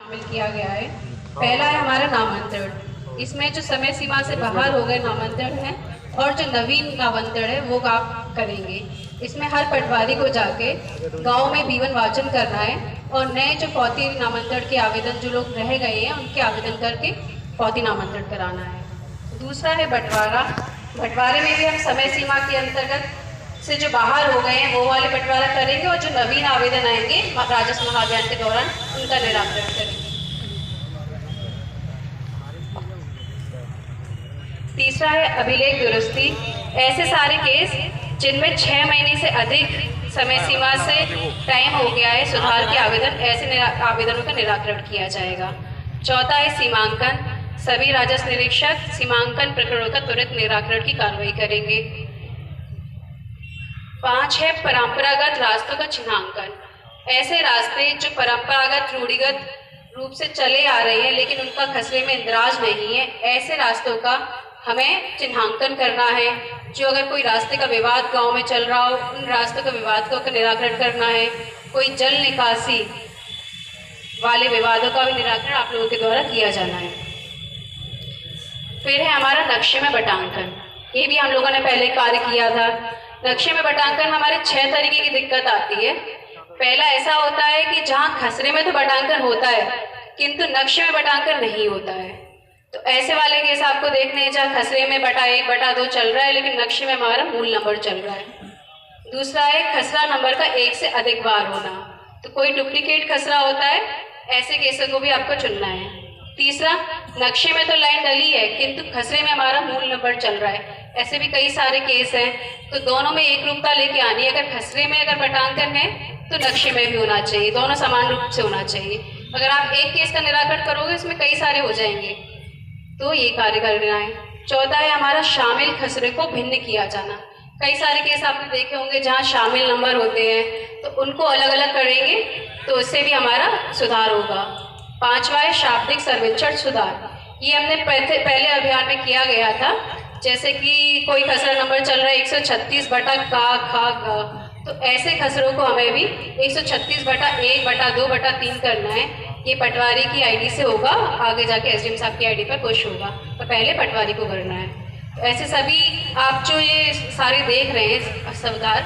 शामिल किया गया है। पहला है हमारा नामांतरण। इसमें जो समय सीमा से बाहर हो गए नामांतरण है और जो नवीन नामांतरण है वो आप करेंगे। इसमें हर पटवारी को जाके गांव में बीवन वाचन करना है और नए जो पौती नामांतरण के आवेदन जो लोग रह गए हैं उनके आवेदन करके पौती नामांतरण कराना है। दूसरा है बंटवारा। बंटवारे में भी हम समय सीमा के अंतर्गत से जो बाहर हो गए हैं वो वाले बंटवारा करेंगे और जो नवीन आवेदन आएंगे राजस्व महाअभियान के दौरान उनका निराकरण करेंगे। तीसरा है अभिलेख दुरुस्ती। ऐसे सारे केस जिनमें 6 महीने से अधिक समय सीमा से टाइम हो गया है सुधार के आवेदन, ऐसे आवेदनों का निराकरण किया जाएगा। चौथा है सीमांकन। सभी राजस्व निरीक्षक सीमांकन प्रकरणों का त्वरित निराकरण की कार्रवाई करेंगे। 5 है परंपरागत रास्तों का चिन्हांकन। ऐसे रास्ते जो परंपरागत रूढ़िगत रूप से चले आ रहे हैं लेकिन उनका खसरे में इंदराज नहीं है, ऐसे रास्तों का हमें चिन्हांकन करना है। जो अगर कोई रास्ते का विवाद गांव में चल रहा हो उन रास्तों का विवाद का निराकरण करना है। कोई जल निकासी वाले विवादों का भी निराकरण आप लोगों के द्वारा किया जाना है। फिर है हमारा नक्शे में बटांकन। ये भी हम लोगों ने पहले कार्य किया था। नक्शे में बटांकन हमारे 6 तरीके की दिक्कत आती है। पहला ऐसा होता है कि जहाँ खसरे में तो बटांकन होता है किंतु नक्शे में बटांकन नहीं होता है। तो ऐसे वाले केस आपको देखने हैं जहाँ खसरे में बटा 1 बटा 2 चल रहा है लेकिन नक्शे में हमारा मूल नंबर चल रहा है। दूसरा है खसरा नंबर का 1 से अधिक बार होना। तो कोई डुप्लीकेट खसरा होता है, ऐसे केसों को भी आपको चुनना है। तीसरा, नक्शे में तो लाइन डली है किंतु खसरे में हमारा मूल नंबर चल रहा है। ऐसे भी कई सारे केस हैं, तो दोनों में एक रूपता लेके आनी है। अगर खसरे में अगर बटांकन है तो नक्शे में भी होना चाहिए, दोनों समान रूप से होना चाहिए। अगर आप एक केस का निराकरण करोगे इसमें कई सारे हो जाएंगे, तो ये कार्य करना है। चौथा है हमारा शामिल खसरे को भिन्न किया जाना। कई सारे केस आपने देखे होंगे जहाँ शामिल नंबर होते हैं तो उनको अलग अलग करेंगे तो इससे भी हमारा सुधार होगा। पांचवा है शाब्दिक सर्वेक्षण सुधार। ये हमने पहले अभियान में किया गया था। जैसे कि कोई खसरा नंबर चल रहा है 136 बटा का खा गा, तो ऐसे खसरों को हमें भी 136 बटा 1 बटा 2 बटा 3 करना है। ये पटवारी की आईडी से होगा, आगे जाके एसडीएम साहब की आईडी पर पुश होगा, तो पहले पटवारी को करना है। तो ऐसे सभी आप जो ये सारे देख रहे हैं सुधार,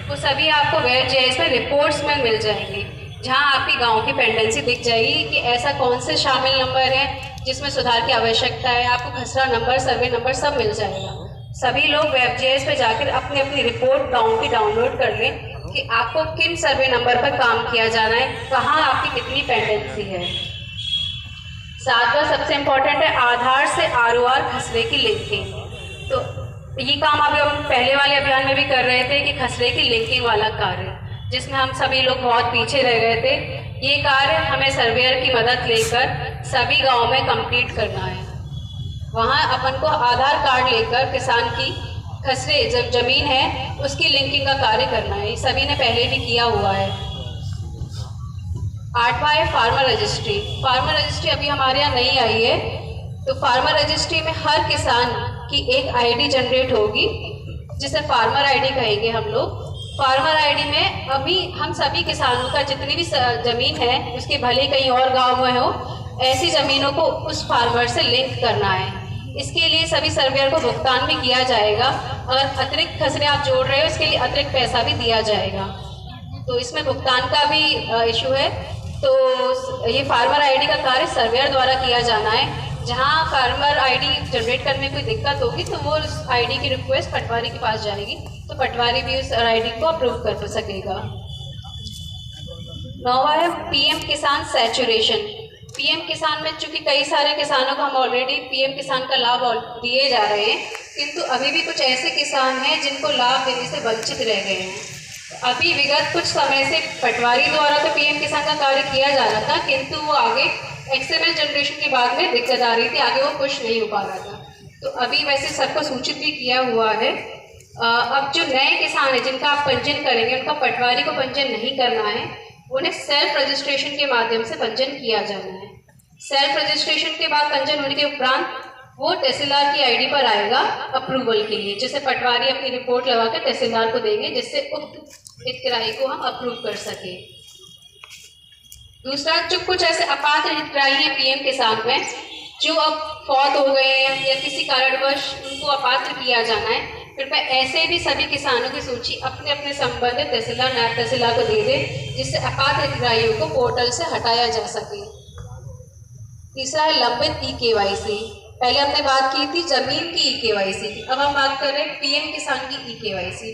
वो सभी आपको वेब जीआईएस में रिपोर्ट्स में मिल जाएंगी, जहां आपकी गांव की पेंडेंसी दिख जाएगी कि ऐसा कौन से शामिल नंबर है जिसमें सुधार की आवश्यकता है। आपको खसरा नंबर, सर्वे नंबर सब मिल जाएगा। सभी लोग वेब जीआईएस पे जाकर अपनी अपनी रिपोर्ट गांव की डाउनलोड कर लें कि आपको किन सर्वे नंबर पर काम किया जाना है, कहाँ आपकी कितनी पेंडेंसी है। सातवां सबसे इम्पोर्टेंट है आधार से आरओआर खसरे की लिंकिंग। तो ये काम अभी हम पहले वाले अभियान में भी कर रहे थे कि खसरे की लिंकिंग वाला कार्य, जिसमें हम सभी लोग बहुत पीछे रह गए थे। ये कार्य हमें सर्वेयर की मदद लेकर सभी गाँव में कंप्लीट करना है। वहाँ अपन को आधार कार्ड लेकर किसान की खसरे जब जमीन है उसकी लिंकिंग का कार्य करना है। सभी ने पहले भी किया हुआ है। 8वां है फार्मर रजिस्ट्री। फार्मर रजिस्ट्री अभी हमारे यहाँ नहीं आई है, तो फार्मर रजिस्ट्री में हर किसान की एक आईडी जनरेट होगी जिसे फार्मर आईडी कहेंगे हम लोग। फार्मर आईडी में अभी हम सभी किसानों का जितनी भी जमीन है उसके भले कहीं और गाँव में हो, ऐसी जमीनों को उस फार्मर से लिंक करना है। इसके लिए सभी सर्वेयर को भुगतान भी किया जाएगा। अगर अतिरिक्त खसरे आप जोड़ रहे हो इसके लिए अतिरिक्त पैसा भी दिया जाएगा, तो इसमें भुगतान का भी इशू है। तो ये फार्मर आईडी का कार्य सर्वेयर द्वारा किया जाना है। जहां फार्मर आईडी जनरेट करने में कोई दिक्कत होगी तो वो उस आईडी की रिक्वेस्ट पटवारी के पास जाएगी, तो पटवारी भी उस आईडी को अप्रूव कर सकेगा। 9वां है पीएम किसान सैचुरेशन। पीएम किसान में चूंकि कई सारे किसानों को हम ऑलरेडी पीएम किसान का लाभ दिए जा रहे हैं, किंतु अभी भी कुछ ऐसे किसान हैं जिनको लाभ देने से वंचित रह गए हैं। अभी विगत कुछ समय से पटवारी द्वारा तो पीएम किसान का कार्य किया जा रहा था, किंतु वो आगे एक्सएमएल जनरेशन के बाद में दिक्कत आ रही थी, आगे वो पुश नहीं हो पा रहा था। तो अभी वैसे सबको सूचित भी किया हुआ है। अब जो नए किसान हैं जिनका आप पंजीयन करेंगे उनका पटवारी को पंजीयन नहीं करना है, उन्हें सेल्फ रजिस्ट्रेशन के माध्यम से पंजीयन किया जाना है। सेल्फ रजिस्ट्रेशन के बाद पंजीयन होने के उपरांत वो तहसीलदार की आईडी पर आएगा अप्रूवल के लिए, जिसे पटवारी अपनी रिपोर्ट लगा कर तहसीलदार को देंगे, जिससे उक्त हितग्राही को हम अप्रूव कर सके। दूसरा, जो कुछ ऐसे अपात्र हितग्राही हैं पीएम किसान में, जो अब फौत हो गए हैं या किसी कारणवश उनको अपात्र किया जाना है, कृपया ऐसे भी सभी किसानों की सूची अपने अपने संबंधित तहसीलदार नायब तहसीलदार को दे दें, जिससे अपात्र हितग्राहियों को पोर्टल से हटाया जा सके। तीसरा है लंबित ई-केवाईसी। पहले हमने बात की थी जमीन की ई-केवाईसी की, अब हम बात कर रहे हैं पीएम किसान की ई-केवाईसी।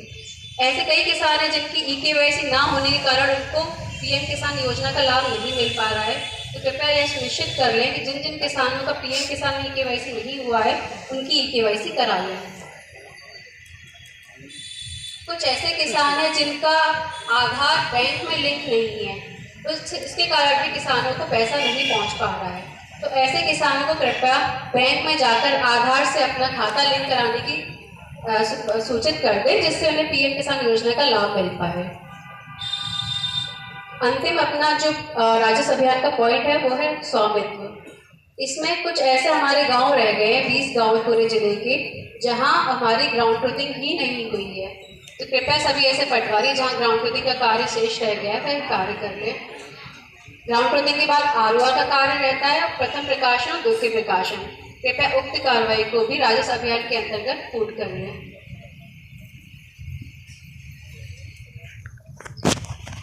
ऐसे कई किसान हैं जिनकी ई-केवाईसी ना होने के कारण उनको पीएम किसान योजना का लाभ नहीं मिल पा रहा है, तो कृपया यह सुनिश्चित कर लें कि जिन जिन किसानों का पीएम किसान में ई-केवाईसी नहीं हुआ है उनकी ई-केवाईसी करा लें। कुछ ऐसे किसान हैं जिनका आधार बैंक में लिंक नहीं है, तो इसके कारण भी किसानों को पैसा नहीं पहुंच पा रहा है, तो ऐसे किसानों को कृपया बैंक में जाकर आधार से अपना खाता लिंक कराने की सूचित कर दें, जिससे उन्हें पीएम किसान योजना का लाभ मिल पाए। अंतिम अपना जो राजस्व अभियान का पॉइंट है वो है स्वामित्व। इसमें कुछ ऐसे हमारे गांव रह गए हैं, 20 गांव पूरे जिले के, जहां हमारी ग्राउंड ट्रूथिंग ही नहीं हुई है, तो कृपया सभी ऐसे पटवारी जहां ग्राउंड ट्रूथिंग का कार्य शेष रह गया है वह कार्य कर लें। ग्राउंड ट्रूथिंग के बाद आरओआर का कार्य रहता है, प्रथम प्रकाशन और द्वितीय प्रकाशन। कृपया उक्त कार्रवाई को भी राजस्व अभियान के अंतर्गत पूर्ण कर लें।